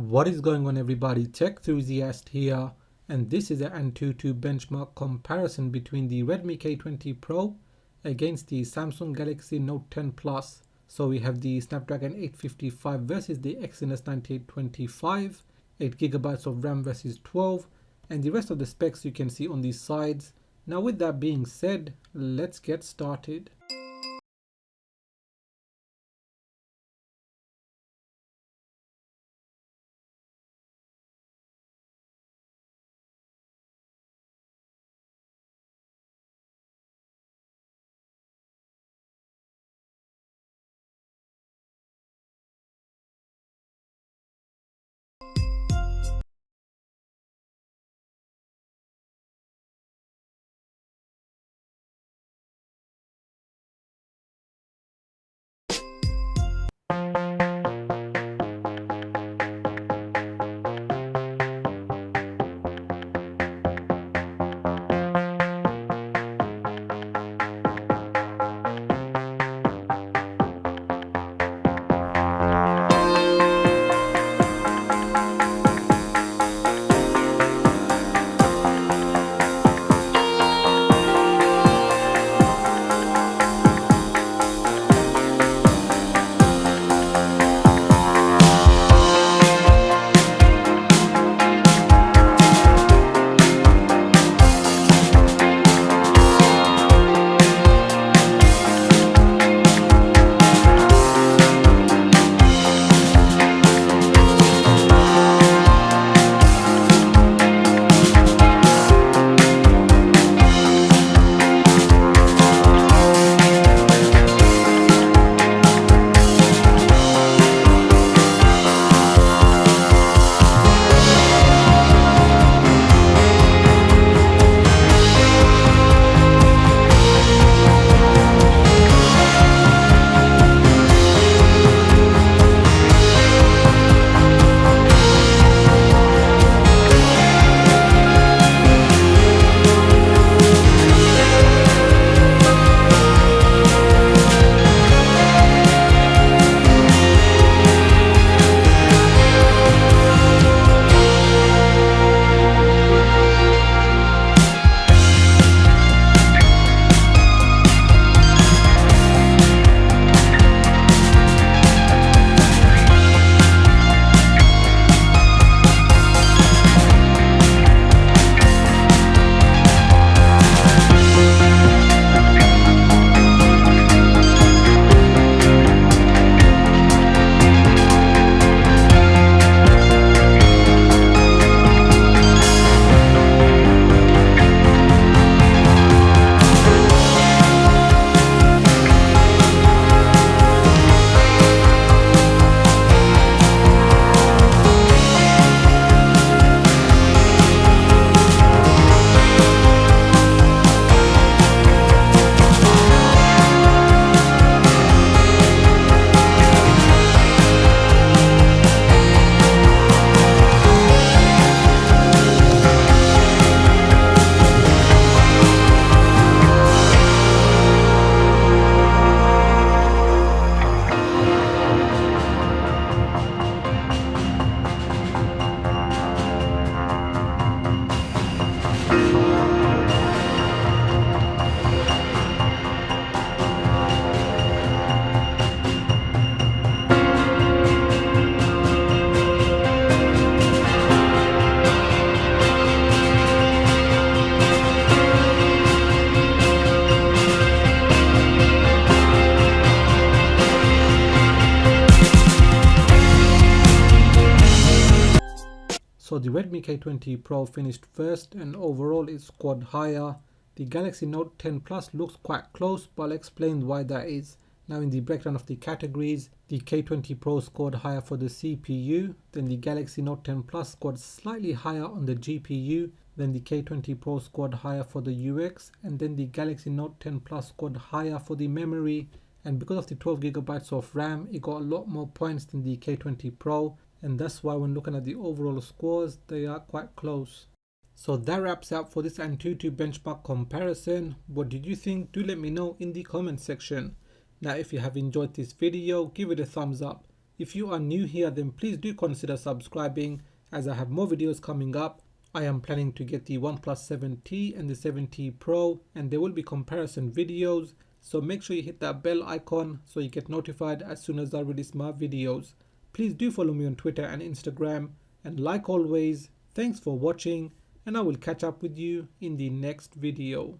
What is going on, everybody? Tech enthusiast here, and this is an Antutu benchmark comparison between the Redmi K20 Pro against the Samsung Galaxy Note 10 Plus. So we have the Snapdragon 855 versus the Exynos 9825, 8GB of RAM versus 12, and the rest of the specs you can see on these sides. Now with that being said, let's get started. So the Redmi K20 Pro finished first and overall it scored higher. The Galaxy Note 10 Plus looks quite close, but I'll explain why that is. Now in the breakdown of the categories, the K20 Pro scored higher for the CPU, then the Galaxy Note 10 Plus scored slightly higher on the GPU, then the K20 Pro scored higher for the UX, and then the Galaxy Note 10 Plus scored higher for the memory. And because of the 12GB of RAM, it got a lot more points than the K20 Pro, and that's why when looking at the overall scores, they are quite close. So that wraps up for this Antutu benchmark comparison. What did you think? Do let me know in the comment section. Now if you have enjoyed this video, give it a thumbs up. If you are new here, then please do consider subscribing as I have more videos coming up. I am planning to get the OnePlus 7T and the 7T Pro, and there will be comparison videos. So make sure you hit that bell icon so you get notified as soon as I release my videos. Please do follow me on Twitter and Instagram. And like always, thanks for watching, and I will catch up with you in the next video.